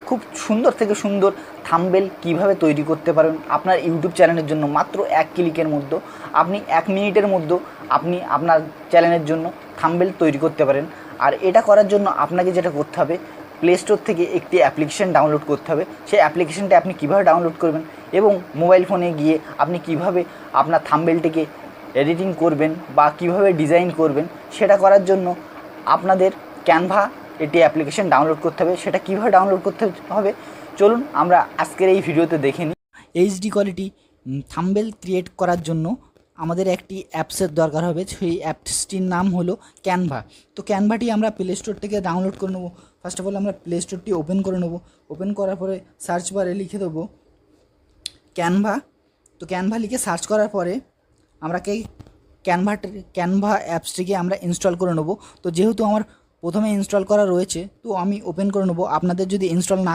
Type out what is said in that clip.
খুব সুন্দর থেকে সুন্দর থাম্বনেল কীভাবে তৈরি করতে পারেন আপনার ইউটিউব চ্যানেলের জন্য মাত্র 1 ক্লিকের মধ্যে। আপনি 1 মিনিটের মধ্যে আপনি আপনার চ্যানেলের জন্য থাম্বনেল তৈরি করতে পারেন। আর এটা করার জন্য আপনাকে যেটা করতে হবে, প্লে স্টোর থেকে একটি অ্যাপ্লিকেশান ডাউনলোড করতে হবে। সেই অ্যাপ্লিকেশানটা আপনি কীভাবে ডাউনলোড করবেন এবং মোবাইল ফোনে গিয়ে আপনি কীভাবে আপনার থাম্বনেলটিকে এডিটিং করবেন বা কীভাবে ডিজাইন করবেন, সেটা করার জন্য আপনাদের ক্যানভা এটি অ্যাপ্লিকেশান ডাউনলোড করতে হবে। সেটা কীভাবে ডাউনলোড করতে হবে চলুন আমরা আজকের এই ভিডিওতে দেখে নিই। এইচডি কোয়ালিটি থাম্বনেল ক্রিয়েট করার জন্য আমাদের একটি অ্যাপসের দরকার হবে। সেই অ্যাপসটির নাম হলো ক্যানভা। তো ক্যানভাটি আমরা প্লে স্টোর থেকে ডাউনলোড করে নেবো। ফার্স্ট অফ অল আমরা প্লে স্টোরটি ওপেন করে নেবো। ওপেন করার পরে সার্চ বারে লিখে দেবো ক্যানভা। তো ক্যানভা লিখে সার্চ করার পরে আমরা ক্যানভা অ্যাপসটিকে আমরা ইনস্টল করে নেবো। তো যেহেতু আমার প্রথমে ইনস্টল করা রয়েছে, তো আমি ওপেন করে নেবো। আপনাদের যদি ইনস্টল না